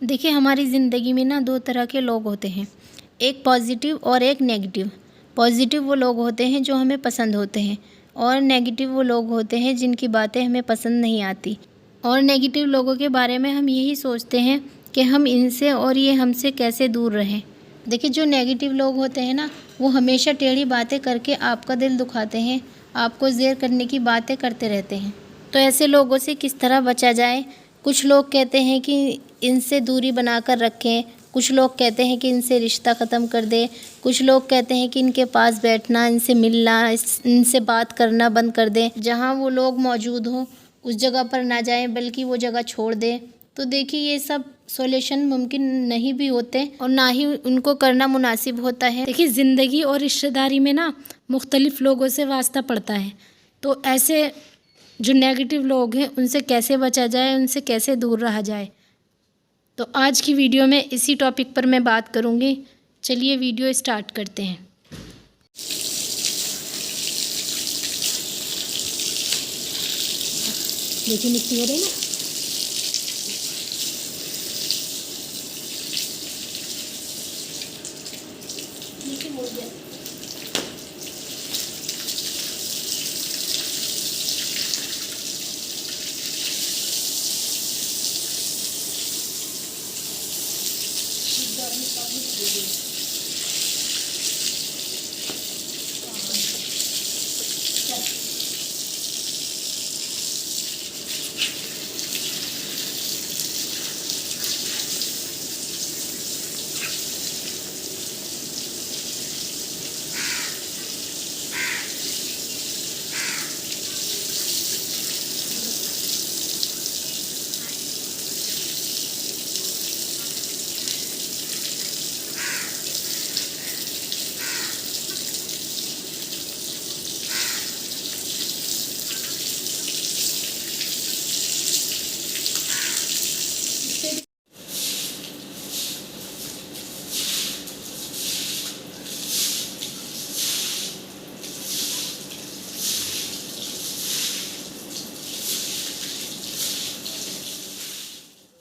देखिए, हमारी ज़िंदगी में ना 2 तरह के लोग होते हैं, एक पॉज़िटिव और एक नेगेटिव। पॉज़िटिव वो लोग होते हैं जो हमें पसंद होते हैं और नेगेटिव वो लोग होते हैं जिनकी बातें हमें पसंद नहीं आती। और नेगेटिव लोगों के बारे में हम यही सोचते हैं कि हम इनसे और ये हमसे कैसे दूर रहें। देखिए, जो नेगेटिव लोग होते हैं ना, वो हमेशा टेढ़ी बातें करके आपका दिल दुखाते हैं, आपको ज़ेर करने की बातें करते रहते हैं। तो ऐसे लोगों से किस तरह बचा जाए? कुछ लोग कहते हैं कि इनसे दूरी बनाकर रखें, कुछ लोग कहते हैं कि इनसे रिश्ता ख़त्म कर दें, कुछ लोग कहते हैं कि इनके पास बैठना, इनसे मिलना, इनसे बात करना बंद कर दें। जहाँ वो लोग मौजूद हों उस जगह पर ना जाएं, बल्कि वो जगह छोड़ दें। तो देखिए, ये सब सॉल्यूशन मुमकिन नहीं भी होते और ना ही उनको करना मुनासिब होता है। देखिए, ज़िंदगी और रिश्तेदारी में ना मुख्तलिफ़ लोगों से वास्ता पड़ता है। तो ऐसे जो नेगेटिव लोग हैं उनसे कैसे बचा जाए, उनसे कैसे दूर रहा जाए, तो आज की वीडियो में इसी टॉपिक पर मैं बात करूँगी। चलिए वीडियो स्टार्ट करते हैं। देखिए, मिट्टी हो रही है ना।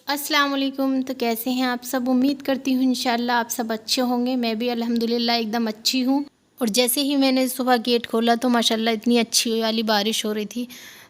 अस्सलाम वालेकुम। तो कैसे हैं आप सब? उम्मीद करती हूँ इंशाल्लाह आप सब अच्छे होंगे। मैं भी अल्हम्दुलिल्लाह एकदम अच्छी हूँ। और जैसे ही मैंने सुबह गेट खोला तो माशाल्लाह इतनी अच्छी वाली बारिश हो रही थी,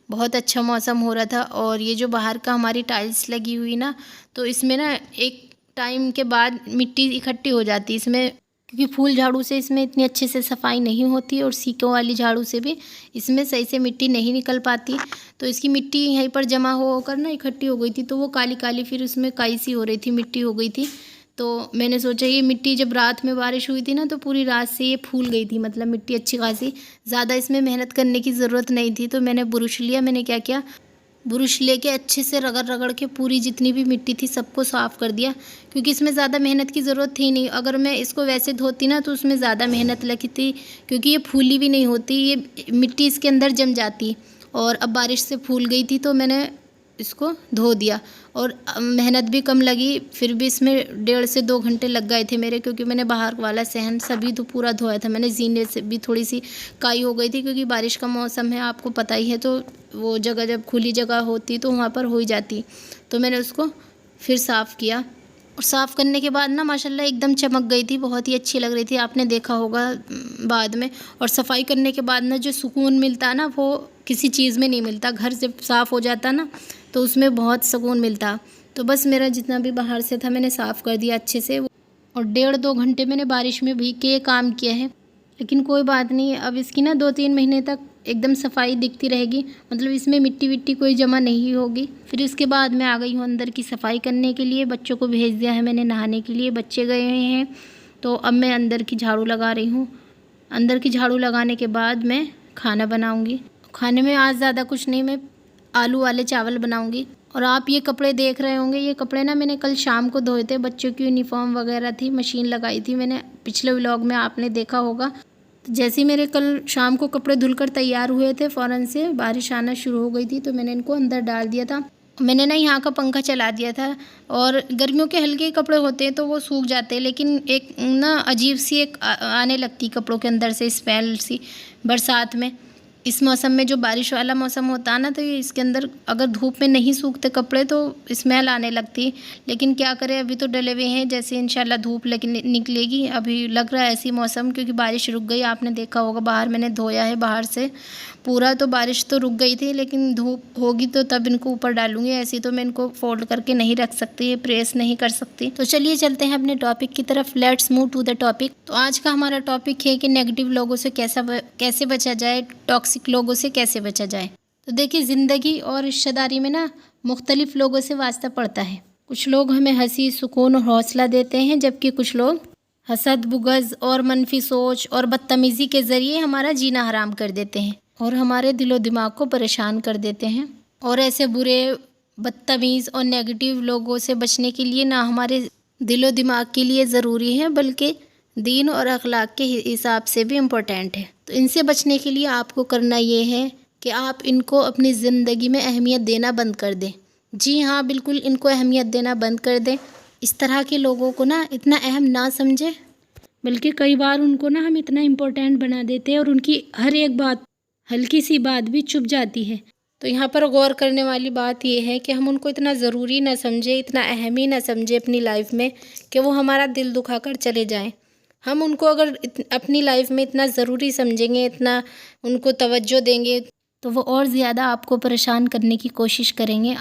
बहुत अच्छा मौसम हो रहा था। और ये जो बाहर का हमारी टाइल्स लगी हुई ना, तो इसमें ना एक टाइम के बाद मिट्टी इकट्ठी हो जाती है इसमें, क्योंकि फूल झाड़ू से इसमें इतनी अच्छे से सफाई नहीं होती और सीकों वाली झाड़ू से भी इसमें सही से मिट्टी नहीं निकल पाती। तो इसकी मिट्टी यहीं पर जमा होकर ना इकट्ठी हो गई थी, तो वो काली काली फिर उसमें काई सी हो रही थी, मिट्टी हो गई थी। तो मैंने सोचा ये मिट्टी, जब रात में बारिश हुई थी ना, तो पूरी रात से ये फूल गई थी, मतलब मिट्टी अच्छी खासी, ज़्यादा इसमें मेहनत करने की ज़रूरत नहीं थी। तो मैंने बुरुश लिया, मैंने क्या किया, बुरुश लेके अच्छे से रगड़ रगड़ के पूरी जितनी भी मिट्टी थी सबको साफ़ कर दिया, क्योंकि इसमें ज़्यादा मेहनत की ज़रूरत थी नहीं। अगर मैं इसको वैसे धोती ना तो उसमें ज़्यादा मेहनत लगती थी, क्योंकि ये फूली भी नहीं होती, ये मिट्टी इसके अंदर जम जाती। और अब बारिश से फूल गई थी तो मैंने इसको धो दिया और मेहनत भी कम लगी। फिर भी इसमें 1.5 से 2 घंटे लग गए थे मेरे, क्योंकि मैंने बाहर वाला सहन सभी तो पूरा धोया था। मैंने जीने से भी थोड़ी सी काई हो गई थी, क्योंकि बारिश का मौसम है, आपको पता ही है। तो वो जगह जब खुली जगह होती तो वहाँ पर हो ही जाती। तो मैंने उसको फिर साफ़ किया और साफ़ करने के बाद ना माशाल्लाह एकदम चमक गई थी, बहुत ही अच्छी लग रही थी, आपने देखा होगा बाद में। और सफाई करने के बाद ना जो सुकून मिलता है ना, वो किसी चीज़ में नहीं मिलता। घर जब साफ़ हो जाता ना तो उसमें बहुत सुकून मिलता। तो बस मेरा जितना भी बाहर से था मैंने साफ़ कर दिया अच्छे से। और 1.5-2 घंटे मैंने बारिश में भीग के ये काम किया है। लेकिन कोई बात नहीं, अब इसकी ना 2-3 महीने तक एकदम सफाई दिखती रहेगी, मतलब इसमें मिट्टी विट्टी कोई जमा नहीं होगी। फिर उसके बाद मैं आ गई हूँ अंदर की सफाई करने के लिए। बच्चों को भेज दिया है मैंने नहाने के लिए, बच्चे गए हुए हैं। तो अब मैं अंदर की झाड़ू लगा रही हूँ। अंदर की झाड़ू लगाने के बाद मैं खाना बनाऊँगी। खाने में आज ज़्यादा कुछ नहीं, मैं आलू वाले चावल बनाऊँगी। और आप ये कपड़े देख रहे होंगे, ये कपड़े ना मैंने कल शाम को धोए थे, बच्चों की यूनिफॉर्म वगैरह थी, मशीन लगाई थी मैंने, पिछले व्लॉग में आपने देखा होगा। तो जैसे ही मेरे कल शाम को कपड़े धुलकर तैयार हुए थे, फ़ौरन से बारिश आना शुरू हो गई थी, तो मैंने इनको अंदर डाल दिया था। मैंने ना यहाँ का पंखा चला दिया था। और गर्मियों के हल्के कपड़े होते हैं तो वो सूख जाते हैं, लेकिन एक ना अजीब सी एक आने लगती कपड़ों के अंदर से स्मेल सी बरसात में। इस मौसम में जो बारिश वाला मौसम होता है ना, तो ये इसके अंदर अगर धूप में नहीं सूखते कपड़े तो स्मेल आने लगती है। लेकिन क्या करें, अभी तो डले हुए हैं, जैसे इंशाल्लाह धूप निकलेगी। अभी लग रहा है ऐसी मौसम, क्योंकि बारिश रुक गई। आपने देखा होगा बाहर मैंने धोया है बाहर से पूरा, तो बारिश तो रुक गई थी, लेकिन धूप होगी तो तब इनको ऊपर डालूंगी। ऐसे तो मैं इनको फोल्ड करके नहीं रख सकती, प्रेस नहीं कर सकती। तो चलिए चलते हैं अपने टॉपिक की तरफ। Let's move to the topic. तो आज का हमारा टॉपिक है कि नेगेटिव लोगों से कैसे बचा जाए, टॉक्सिक लोगों से कैसे बचा जाए। तो देखिए, ज़िंदगी और रिश्तेदारी में ना मुख्तलिफ लोगों से वास्ता पड़ता है। कुछ लोग हमें हंसी, सुकून और हौसला देते हैं, जबकि कुछ लोग हसद, बुग़्ज़ और मनफी सोच और बदतमीज़ी के ज़रिए हमारा जीना हराम कर देते हैं और हमारे दिलो दिमाग को परेशान कर देते हैं। और ऐसे बुरे, बदतमीज़ और नेगेटिव लोगों से बचने के लिए ना हमारे दिलो दिमाग के लिए ज़रूरी है, बल्कि दीन और अखलाक के हिसाब से भी इम्पोर्टेंट है। तो इनसे बचने के लिए आपको करना ये है कि आप इनको अपनी ज़िंदगी में अहमियत देना बंद कर दें। जी हाँ, बिल्कुल इनको अहमियत देना बंद कर दें। इस तरह के लोगों को ना इतना अहम ना समझें, बल्कि कई बार उनको ना हम इतना इम्पोर्टेंट बना देते हैं और उनकी हर एक बात, हल्की सी बात भी चुप जाती है। तो यहाँ पर गौर करने वाली बात यह है कि हम उनको इतना ज़रूरी ना समझें, इतना अहम ही ना समझें अपनी लाइफ में कि वो हमारा दिल दुखा कर चले जाएं। हम उनको अगर अपनी लाइफ में इतना ज़रूरी समझेंगे, इतना उनको तवज्जो देंगे, तो वो और ज़्यादा आपको परेशान करने की कोशिश करेंगे,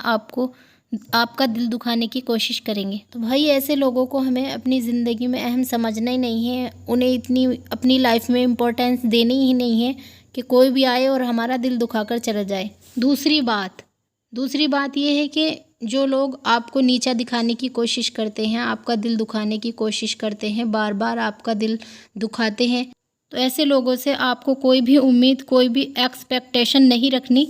आपका दिल दुखाने की कोशिश करेंगे। तो भाई ऐसे लोगों को हमें अपनी ज़िंदगी में अहम समझना ही नहीं है, उन्हें इतनी अपनी लाइफ में इम्पोर्टेंस देनी ही नहीं है कि कोई भी आए और हमारा दिल दुखाकर चला जाए। दूसरी बात ये है कि जो लोग आपको नीचा दिखाने की कोशिश करते हैं, आपका दिल दुखाने की कोशिश करते हैं, बार बार आपका दिल दुखाते हैं, तो ऐसे लोगों से आपको कोई भी उम्मीद, कोई भी एक्सपेक्टेशन नहीं रखनी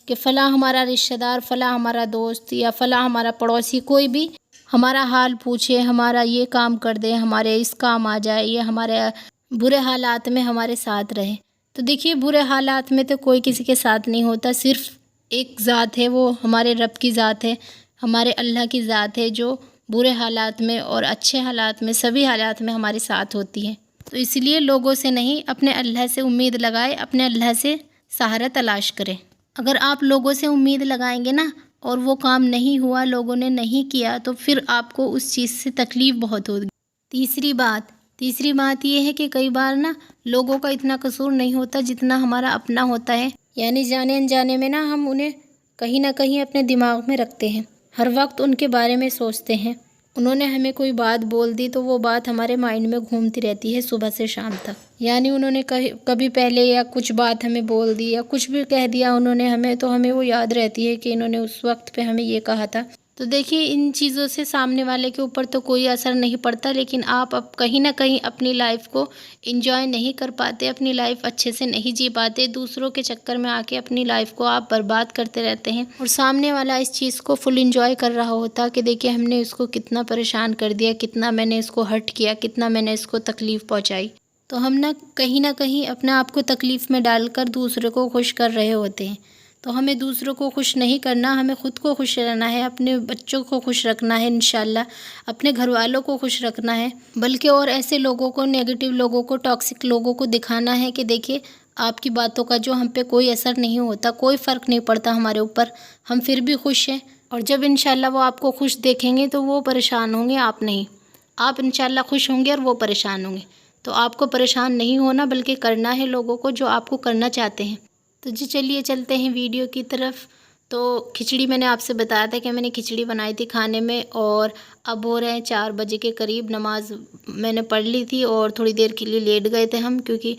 कि फ़लाँ हमारा रिश्तेदार, फ़लाँ हमारा दोस्त या फ़लाँ हमारा पड़ोसी कोई भी हमारा हाल पूछे, हमारा ये काम कर दे, हमारे इस काम आ जाए, या हमारे बुरे हालात में हमारे साथ रहे। तो देखिए, बुरे हालात में तो कोई किसी के साथ नहीं होता, सिर्फ़ एक ज़ात है, वो हमारे रब की ज़ात है, हमारे अल्लाह की ज़ात है, जो बुरे हालात में और अच्छे हालात में, सभी हालात में हमारे साथ होती है। तो इसलिए लोगों से नहीं, अपने अल्लाह से उम्मीद लगाए, अपने अल्लाह से सहारा तलाश करें। अगर आप लोगों से उम्मीद लगाएंगे ना और वो काम नहीं हुआ, लोगों ने नहीं किया, तो फिर आपको उस चीज़ से तकलीफ़ बहुत होगी। तीसरी बात ये है कि कई बार ना लोगों का इतना कसूर नहीं होता जितना हमारा अपना होता है। यानी जाने अनजाने में ना हम उन्हें कहीं ना कहीं अपने दिमाग में रखते हैं, हर वक्त उनके बारे में सोचते हैं। उन्होंने हमें कोई बात बोल दी तो वो बात हमारे माइंड में घूमती रहती है सुबह से शाम तक। यानी उन्होंने कभी पहले या कुछ बात हमें बोल दी या कुछ भी कह दिया उन्होंने हमें, तो हमें वो याद रहती है कि इन्होंने उस वक्त पे हमें ये कहा था। तो देखिए, इन चीज़ों से सामने वाले के ऊपर तो कोई असर नहीं पड़ता, लेकिन आप अब कहीं ना कहीं अपनी लाइफ को एंजॉय नहीं कर पाते, अपनी लाइफ अच्छे से नहीं जी पाते, दूसरों के चक्कर में आके अपनी लाइफ को आप बर्बाद करते रहते हैं। और सामने वाला इस चीज़ को फुल एंजॉय कर रहा होता कि देखिए हमने इसको कितना परेशान कर दिया, कितना मैंने इसको हर्ट किया, कितना मैंने इसको तकलीफ़ पहुँचाई। तो हम ना कहीं अपने आप को तकलीफ़ में डालकर दूसरे को खुश कर रहे होते हैं। तो हमें दूसरों को खुश नहीं करना, हमें ख़ुद को खुश रहना है, अपने बच्चों को खुश रखना है, इंशाल्लाह अपने घर वालों को खुश रखना है। बल्कि और ऐसे लोगों को, नेगेटिव लोगों को, टॉक्सिक लोगों को दिखाना है कि देखिए आपकी बातों का जो हम पे कोई असर नहीं होता, कोई फ़र्क नहीं पड़ता हमारे ऊपर, हम फिर भी खुश हैं। और जब इंशाल्लाह वो आपको खुश देखेंगे तो वो परेशान होंगे, आप नहीं। आप इंशाल्लाह खुश होंगे और वो परेशान होंगे। तो आपको परेशान नहीं होना, बल्कि करना है लोगों को जो आपको करना चाहते हैं। तो जी चलिए चलते हैं वीडियो की तरफ। तो खिचड़ी मैंने आपसे बताया था कि मैंने खिचड़ी बनाई थी खाने में, और अब हो रहे हैं 4 बजे के करीब। नमाज़ मैंने पढ़ ली थी और थोड़ी देर के लिए लेट गए थे हम, क्योंकि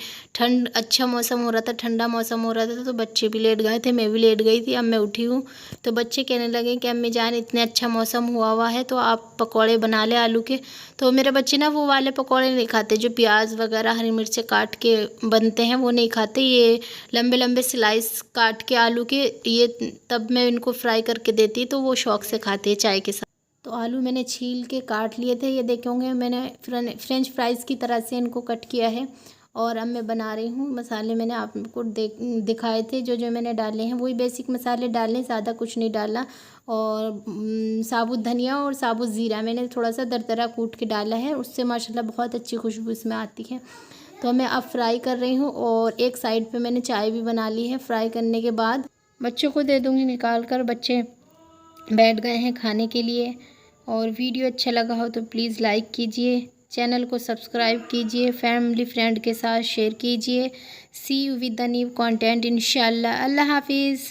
अच्छा मौसम हो रहा था, ठंडा मौसम हो रहा था, तो बच्चे भी लेट गए थे, मैं भी लेट गई थी। अब मैं उठी हूँ तो बच्चे कहने लगे कि अम्मी जान इतने अच्छा मौसम हुआ है तो आप पकौड़े बना ले आलू के। तो मेरे बच्चे ना वो वाले पकौड़े नहीं खाते जो प्याज वगैरह हरी मिर्चें काट के बनते हैं, वो नहीं खाते। ये लंबे लंबे स्लाइस काट के आलू के, ये तब मैं इनको फ्राई करके देती तो वो शौक़ से खाते हैं चाय के साथ। तो आलू मैंने छील के काट लिए थे, ये देखेंगे मैंने फ्रेंच फ्राइज़ की तरह से इनको कट किया है। और अब मैं बना रही हूँ। मसाले मैंने आपको दिखाए थे, जो मैंने डाले हैं वही बेसिक मसाले डालने, ज़्यादा कुछ नहीं डालना। और साबुत धनिया और साबुत ज़ीरा मैंने थोड़ा सा दरदरा कूट के डाला है, उससे माशाल्लाह बहुत अच्छी खुशबू इसमें आती है। तो मैं अब फ्राई कर रही हूँ और एक साइड पे मैंने चाय भी बना ली है। फ्राई करने के बाद बच्चों को दे दूँगी निकाल कर। बच्चे बैठ गए हैं खाने के लिए। और वीडियो अच्छा लगा हो तो प्लीज़ लाइक कीजिए, चैनल को सब्सक्राइब कीजिए, फैमिली फ्रेंड के साथ शेयर कीजिए। See you with the new content इंशाल्लाह। अल्लाह हाफिज़।